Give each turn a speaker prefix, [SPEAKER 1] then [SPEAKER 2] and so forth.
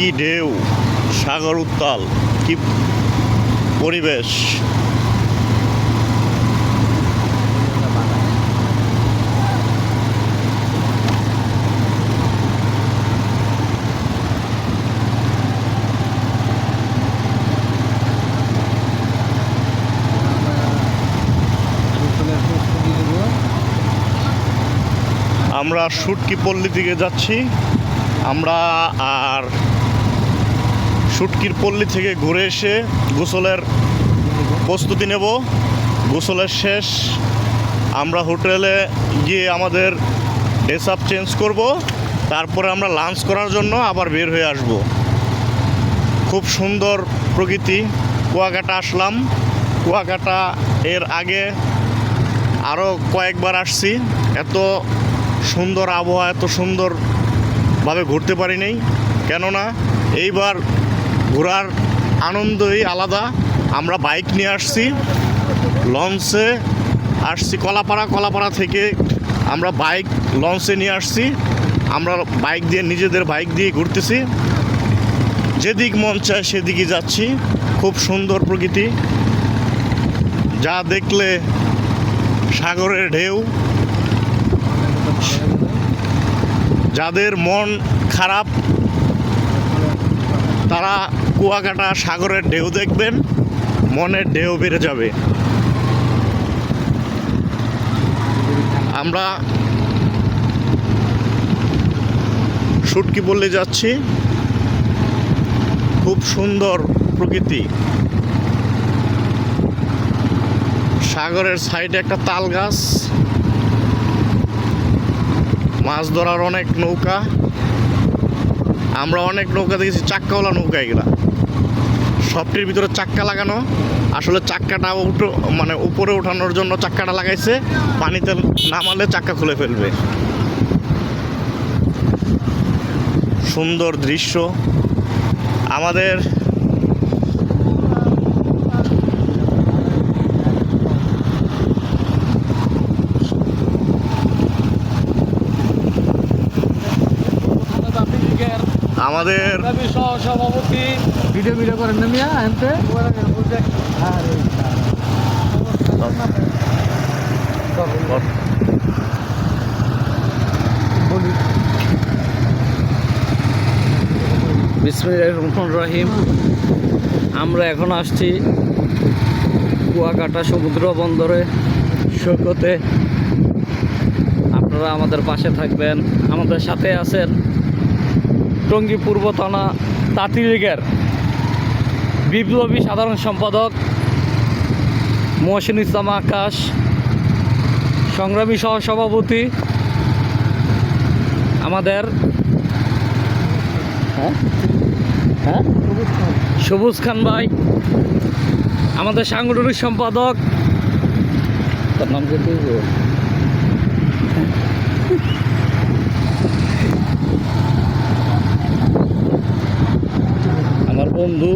[SPEAKER 1] কি ঢেউ, সাগর উত্তাল, কি পরিবেশ। আমরা শুটকি পল্লী দিকে যাচ্ছি। আমরা আর শুটকির পল্লী থেকে ঘুরে এসে গোসলের প্রস্তুতি নেব। গোসলের শেষ আমরা হোটেলে গিয়ে আমাদের ড্রেস আপ চেঞ্জ করব, তারপরে আমরা লাঞ্চ করার জন্য আবার বের হয়ে আসব। খুব সুন্দর প্রকৃতি। কুয়াকাটা আসলাম। কুয়াকাটা এর আগে আরও কয়েকবার আসছি। এত সুন্দর আবহাওয়া, এত সুন্দরভাবে ঘুরতে পারি নাই, কেননা এইবার ঘোরার আনন্দই আলাদা। আমরা বাইক নিয়ে আসছি, লঞ্চে আসছি কলাপাড়া থেকে আমরা বাইক লঞ্চে নিয়ে আসছি। আমরা বাইক দিয়ে, নিজেদের বাইক দিয়ে ঘুরতেছি, যেদিক মন চায় সেদিকে যাচ্ছি। খুব সুন্দর প্রকৃতি, যা দেখলে সাগরের ঢেউ। যাদের মন খারাপ তারা কুয়াকাটা সাগরের ঢেউ দেখবেন, মনের ঢেউ বেড়ে যাবে। আমরা শুটকি পল্লী যাচ্ছি। খুব সুন্দর প্রকৃতি। সাগরের সাইডে একটা তাল গাছ, মাছ ধরার অনেক নৌকা। আমরা অনেক নৌকা দেখেছি, চাক্কাওয়ালা নৌকা। এগুলা সবটির ভিতরে চাক্কা লাগানো। আসলে চাক্কাটা মানে উপরে ওঠানোর জন্য চাক্কাটা লাগাইছে, পানিতে নামালে চাক্কা খুলে ফেলবে। সুন্দর দৃশ্য। আমাদের
[SPEAKER 2] সভাপতি ভিডিও করেন না মিয়া এনতে বিসমিল্লাহির রহমানির রহিম। আমরা এখন আসছি কুয়াকাটা সমুদ্র বন্দরে সৈকতে। আপনারা আমাদের পাশে থাকবেন। আমাদের সাথে আছেন টঙ্গী পূর্ব থানা তাঁতি লীগের বিপ্লবী সাধারণ সম্পাদক মহসিন ইসলাম আকাশ, সংগ্রামী সহসভাপতি আমাদের সবুজ খান ভাই, আমাদের সাংগঠনিক সম্পাদক, তার নাম কি আমার বন্ধু